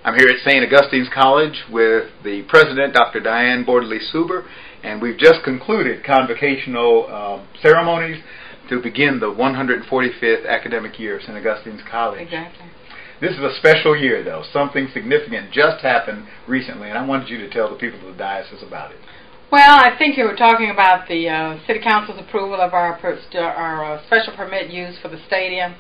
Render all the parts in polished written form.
I'm here at St. Augustine's College with the president, Dr. Dianne Boardley Suber, and we've just concluded convocational ceremonies to begin the 145th academic year of St. Augustine's College. Exactly. This is a special year, though. Something significant just happened recently, and I wanted you to tell the people of the diocese about it. Well, I think you were talking about the City Council's approval of our special permit use for the stadium.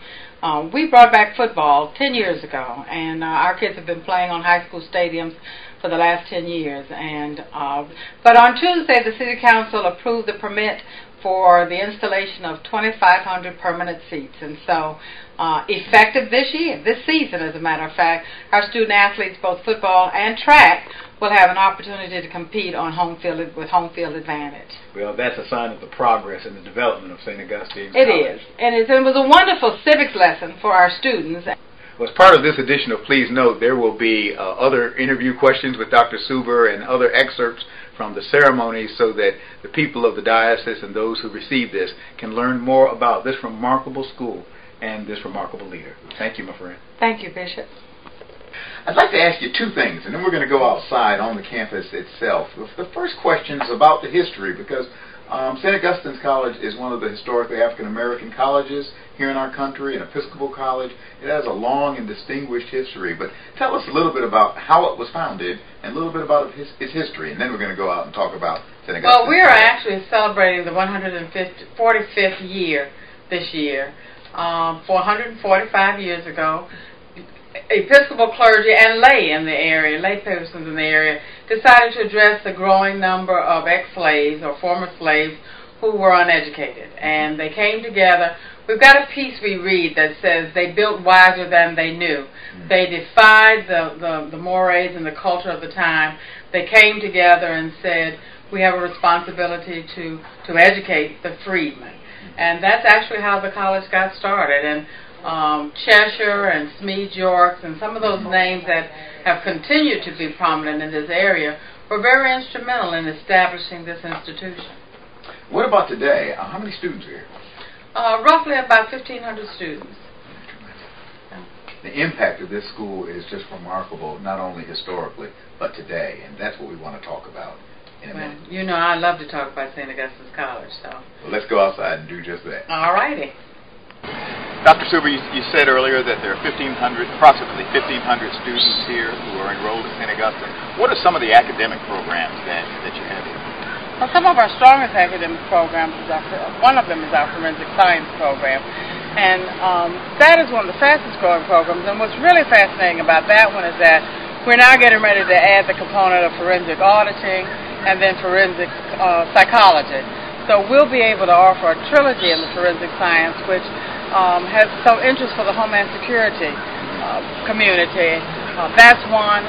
We brought back football 10 years ago, and our kids have been playing on high school stadiums for the last 10 years. But on Tuesday, the City Council approved the permit for the installation of 2,500 permanent seats. And so, effective this season, as a matter of fact, our student athletes, both football and track, will have an opportunity to compete on home field with home field advantage. Well, that's a sign of the progress and the development of St. Augustine's College. It is. And it was a wonderful civics lesson for our students. Well, as part of this edition of Please Note, there will be other interview questions with Dr. Suber and other excerpts from the ceremony so that the people of the diocese and those who receive this can learn more about this remarkable school and this remarkable leader. Thank you, my friend. Thank you, Bishop. I'd like to ask you two things, and then we're going to go outside on the campus itself. The first question is about the history, because St. Augustine's College is one of the historically African-American colleges here in our country, an Episcopal college. It has a long and distinguished history, but tell us a little bit about how it was founded and a little bit about its history, and then we're going to go out and talk about St. Augustine's Well, we are actually celebrating the 145th year this year. 445 years ago, Episcopal clergy and lay in the area, lay persons in the area, decided to address the growing number of ex-slaves or former slaves who were uneducated. And they came together. We've got a piece we read that says they built wiser than they knew. They defied the mores and the culture of the time. They came together and said, we have a responsibility to educate the freedmen. And that's actually how the college got started. And Cheshire and Smead Yorks and some of those names that have continued to be prominent in this area were very instrumental in establishing this institution. What about today? How many students are here? Roughly about 1,500 students. The impact of this school is just remarkable, not only historically, but today, and that's what we want to talk about in a minute. You know I love to talk about St. Augustine's College, so. Well, let's go outside and do just that. All righty. Dr. Suber, you said earlier that there are approximately 1,500 students here who are enrolled at St. Augustine. What are some of the academic programs that you have here? Well, some of our strongest academic programs one of them is our forensic science program, and that is one of the fastest growing programs. And what's really fascinating about that one is that we're now getting ready to add the component of forensic auditing and then forensic psychology. So we'll be able to offer a trilogy in the forensic science, which has some interest for the Homeland Security community. That's one.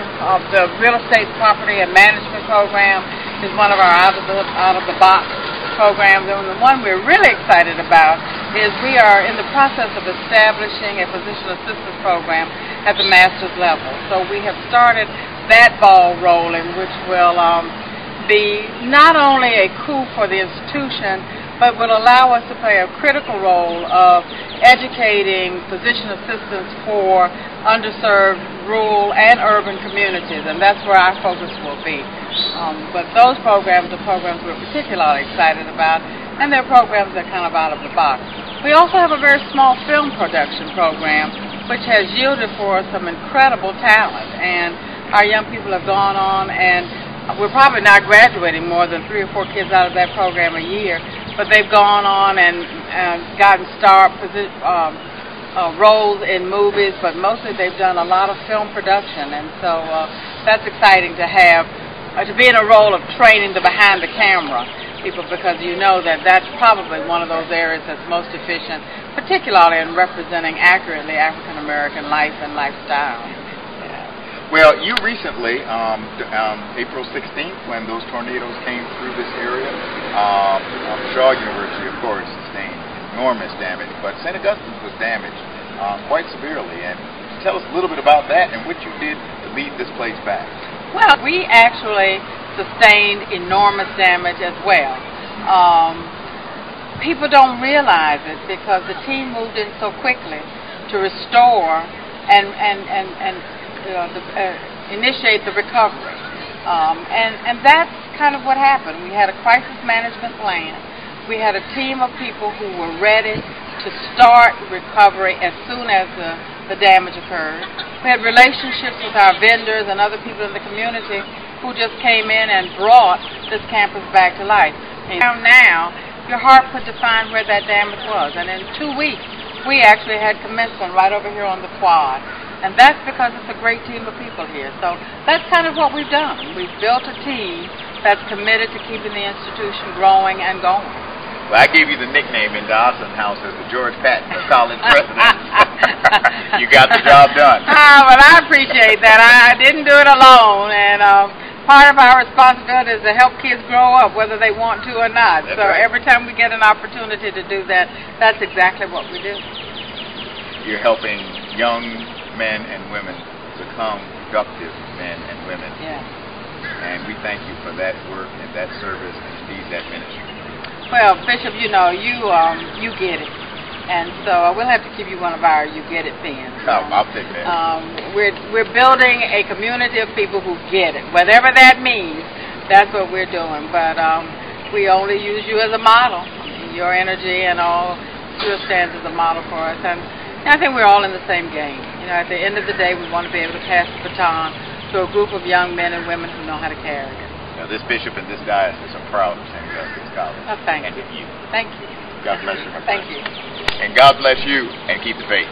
The real estate property and management program is one of our out-of-the-box programs. And the one we're really excited about is we are in the process of establishing a physician assistance program at the master's level. So we have started that ball rolling, which will be not only a coup for the institution, but will allow us to play a critical role of educating physician assistants for underserved rural and urban communities, and that's where our focus will be. But those programs are programs we're particularly excited about, and they're programs that are kind of out of the box. We also have a very small film production program, which has yielded for us some incredible talent, and our young people have gone on, and we're probably not graduating more than 3 or 4 kids out of that program a year, but they've gone on and gotten roles in movies, but mostly they've done a lot of film production, and so that's exciting to have, to be in a role of training the behind the camera people, because you know that that's probably one of those areas that's most efficient, particularly in representing accurately African American life and lifestyle. Well, you recently, April 16th, when those tornadoes came through this area, Shaw University, of course, sustained enormous damage, but St. Augustine's was damaged quite severely. And tell us a little bit about that and what you did to lead this place back. Well, we actually sustained enormous damage as well. People don't realize it because the team moved in so quickly to restore and initiate the recovery. And that's kind of what happened. We had a crisis management plan. We had a team of people who were ready to start recovery as soon as the damage occurred. We had relationships with our vendors and other people in the community who just came in and brought this campus back to life. And now, your heart could define where that damage was. And in 2 weeks, we actually had commencement right over here on the quad. And that's because it's a great team of people here. So that's kind of what we've done. We've built a team that's committed to keeping the institution growing and going. Well, I gave you the nickname in the Austin House as the George Patton of college presidents. You got the job done. Well, I appreciate that. I didn't do it alone, and part of our responsibility is to help kids grow up, whether they want to or not. That's so right. Every time we get an opportunity to do that, that's exactly what we do. You're helping young men and women become productive men and women. Yeah. And we thank you for that work and that service and indeed that ministry. Well, Bishop, you know, you get it. And so we'll have to give you one of our You Get It pins. Oh, I'll take that. We're building a community of people who get it. Whatever that means, that's what we're doing. But we only use you as a model. Your energy and all still stands as a model for us. And I think we're all in the same game. You know, at the end of the day, we want to be able to pass the baton to a group of young men and women who know how to carry it. Now, this bishop and this diocese are proud of St. Augustine's College. Oh, thank and you. of you. Thank you. God bless you, my friend. Thank you. And God bless you, and keep the faith.